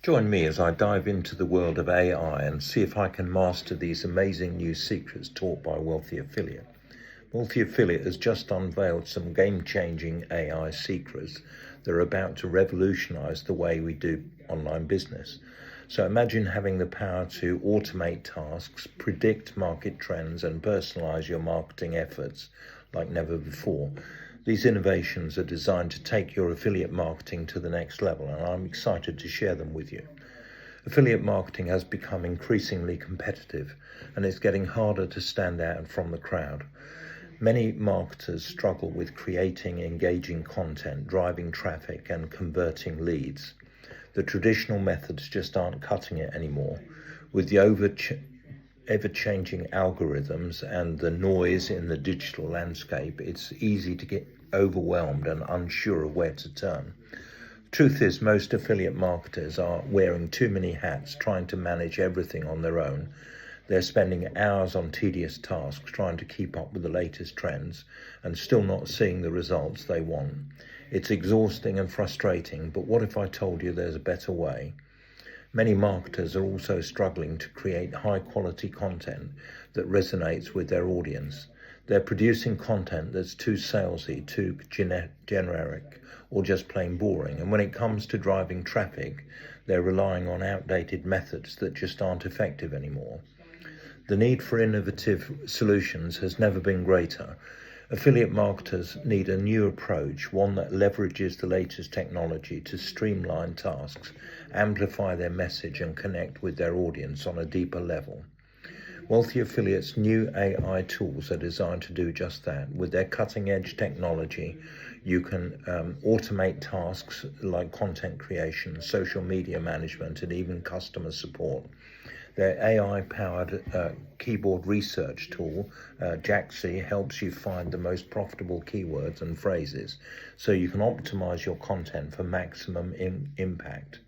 Join me as I dive into the world of AI and see if I can master these amazing new secrets taught by Wealthy Affiliate. Wealthy Affiliate has just unveiled some game-changing AI secrets that are about to revolutionize the way we do online business. So imagine having the power to automate tasks, predict market trends, and personalize your marketing efforts like never before. These innovations are designed to take your affiliate marketing to the next level, and I'm excited to share them with you. Affiliate marketing has become increasingly competitive, and it's getting harder to stand out from the crowd. Many marketers struggle with creating engaging content, driving traffic, and converting leads. The traditional methods just aren't cutting it anymore. With the ever-changing algorithms and the noise in the digital landscape, it's easy to get overwhelmed and unsure of where to turn. Truth is, most affiliate marketers are wearing too many hats, trying to manage everything on their own. They're spending hours on tedious tasks, trying to keep up with the latest trends and still not seeing the results they want. It's exhausting and frustrating, but what if I told you there's a better way? Many marketers are also struggling to create high-quality content that resonates with their audience. They're producing content that's too salesy, too generic, or just plain boring. And when it comes to driving traffic, they're relying on outdated methods that just aren't effective anymore. The need for innovative solutions has never been greater. Affiliate marketers need a new approach, one that leverages the latest technology to streamline tasks, amplify their message, and connect with their audience on a deeper level. Wealthy Affiliate's new AI tools are designed to do just that. With their cutting-edge technology, you can automate tasks like content creation, social media management, and even customer support. Their AI-powered keyboard research tool, Jaxi, helps you find the most profitable keywords and phrases so you can optimize your content for maximum impact.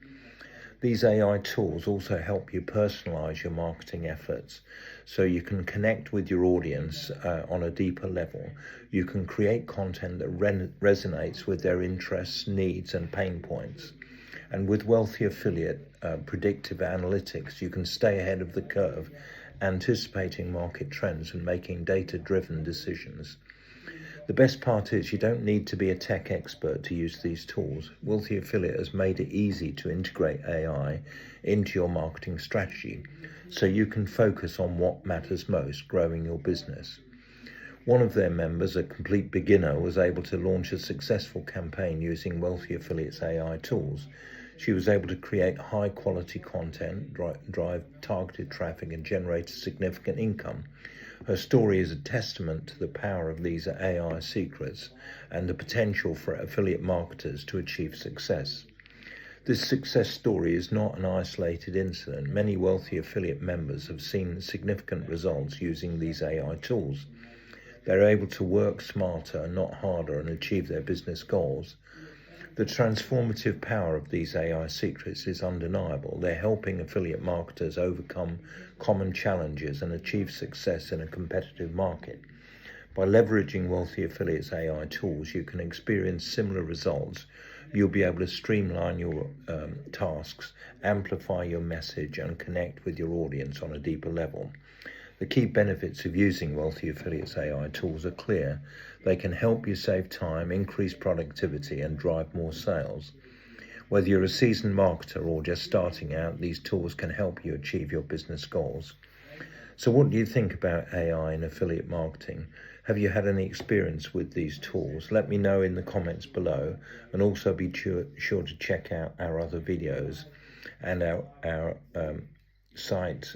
These AI tools also help you personalize your marketing efforts so you can connect with your audience on a deeper level. You can create content that resonates with their interests, needs, and pain points. And with Wealthy Affiliate predictive analytics, you can stay ahead of the curve, anticipating market trends and making data-driven decisions. The best part is you don't need to be a tech expert to use these tools. Wealthy Affiliate has made it easy to integrate AI into your marketing strategy so you can focus on what matters most, growing your business. One of their members, a complete beginner, was able to launch a successful campaign using Wealthy Affiliate's AI tools. She was able to create high-quality content, drive targeted traffic, and generate a significant income. Her story is a testament to the power of these AI secrets and the potential for affiliate marketers to achieve success. This success story is not an isolated incident. Many Wealthy Affiliate members have seen significant results using these AI tools. They're able to work smarter, not harder, and achieve their business goals. The transformative power of these AI secrets is undeniable. They're helping affiliate marketers overcome common challenges and achieve success in a competitive market. By leveraging Wealthy Affiliate's AI tools, you can experience similar results. You'll be able to streamline your tasks, amplify your message, and connect with your audience on a deeper level. The key benefits of using Wealthy Affiliate's AI tools are clear. They can help you save time, increase productivity, and drive more sales. Whether you're a seasoned marketer or just starting out, these tools can help you achieve your business goals. So what do you think about AI in affiliate marketing? Have you had any experience with these tools? Let me know in the comments below, and also be sure to check out our other videos and our site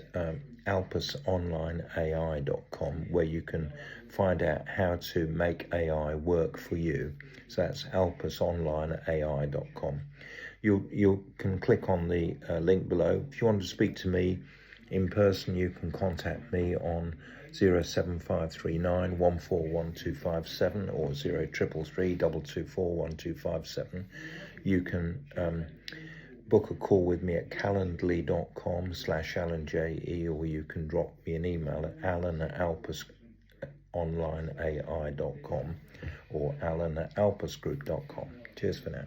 alpusonlineai.com, where you can find out how to make AI work for you. So that's alpusonlineai.com. You can click on the link below. If you want to speak to me in person, you can contact me on 07539 141257 or 0333 224 1257. You can book a call with me at calendly.com/AlanJE, or you can drop me an email at alan@alpusonlineai.com or alan@alpusgroup.com. Cheers for now.